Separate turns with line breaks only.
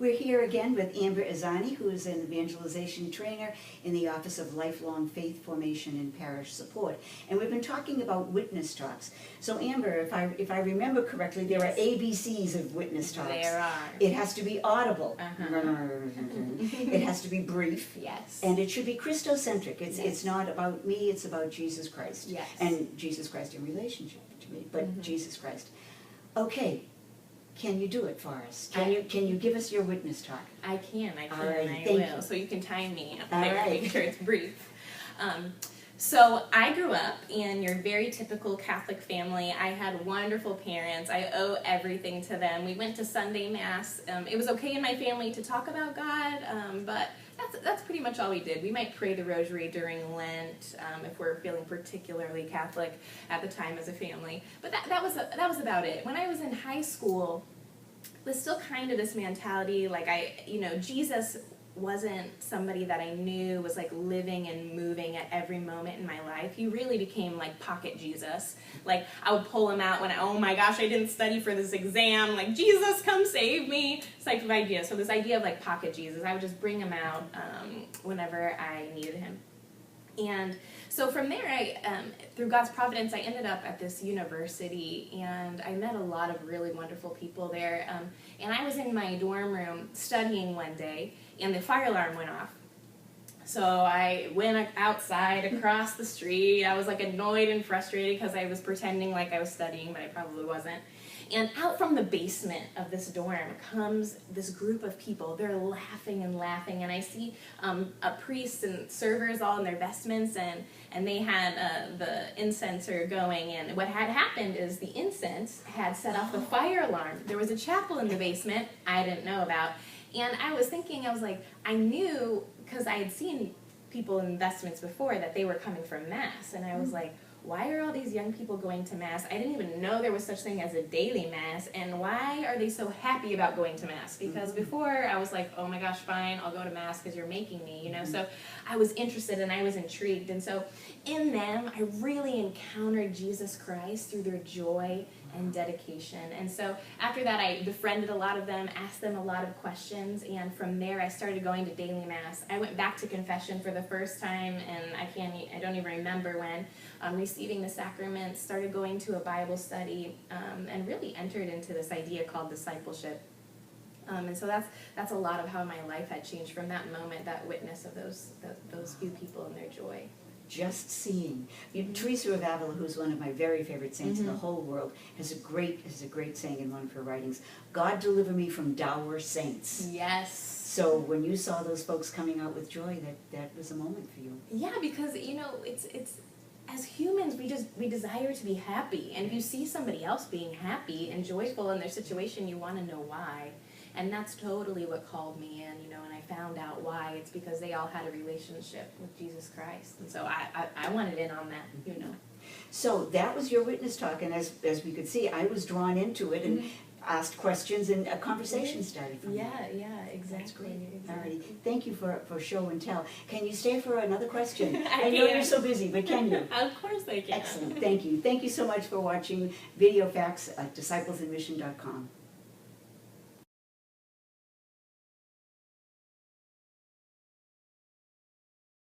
We're here again with Amber Ezeani, who is an evangelization trainer in the Office of Lifelong Faith Formation and Parish Support. And we've been talking about witness talks. So Amber, if I remember correctly, there are ABCs of witness talks.
There are.
It has to be audible.
Uh-huh.
It has to be brief.
Yes.
And it should be Christocentric. It's
Yes.
not about me, it's about Jesus Christ.
Yes.
And Jesus Christ in relationship to me, but
Mm-hmm.
Jesus Christ. Okay. Can you do it for us? Can you give us your witness talk?
I can,
All right,
I
thank
will.
you.
So you can time me up
All
there,
right.
make sure it's brief. So I grew up in your very typical Catholic family. I had wonderful parents. I owe everything to them. We went to Sunday Mass. It was okay in my family to talk about God, but that's pretty much all we did. We might pray the rosary during Lent if we're feeling particularly Catholic at the time as a family. But that was about it. When I was in high school, it was still kind of this mentality, like Jesus wasn't somebody that I knew was like living and moving at every moment in my life. He really became like pocket Jesus. Like I would pull him out when, oh my gosh, I didn't study for this exam. Like, Jesus, come save me. This type of idea. So this idea of like pocket Jesus, I would just bring him out whenever I needed him. And so from there, through God's providence, I ended up at this university, and I met a lot of really wonderful people there. And I was in my dorm room studying one day, and the fire alarm went off. So I went outside across the street. I was like annoyed and frustrated because I was pretending like I was studying, but I probably wasn't. And out from the basement of this dorm comes this group of people. They're laughing and laughing, and I see a priest and servers all in their vestments, and they had the incenser going. And what had happened is the incense had set off the fire alarm. There was a chapel in the basement I didn't know about, and I was thinking, I was like, I knew, because I had seen people in vestments before, that they were coming from Mass, and I was like, why are all these young people going to Mass? I didn't even know there was such thing as a daily Mass, and why are they so happy about going to Mass? Because before I was like, oh my gosh, fine, I'll go to Mass because you're making me, you know? So I was interested and I was intrigued, and so in them I really encountered Jesus Christ through their joy and dedication. And so after that, I befriended a lot of them, asked them a lot of questions, and from there I started going to daily Mass. I went back to confession for the first time, and I don't even remember when, receiving the sacraments, started going to a Bible study, and really entered into this idea called discipleship. And so that's a lot of how my life had changed from that moment, that witness of those few people and their joy.
Just seeing. Teresa of Avila, who's one of my very favorite saints in the whole world, has a great saying in one of her writings, God deliver me from dour saints.
Yes.
So when you saw those folks coming out with joy, that was a moment for you.
Yeah, because it's as humans, we desire to be happy, and if you see somebody else being happy and joyful in their situation, you want to know why. And that's totally what called me in, and I found out why. It's because they all had a relationship with Jesus Christ, and so I wanted in on that,
So that was your witness talk, and as we could see, I was drawn into it and asked questions, and a conversation started from there.
Yeah, exactly.
That's great.
Exactly.
Alrighty. Thank you for show and tell. Can you stay for another question?
I
know
can.
you're so busy, but can you?
Of course I can.
Excellent. Thank you. Thank you so much for watching Video Facts at disciplesinmission.com.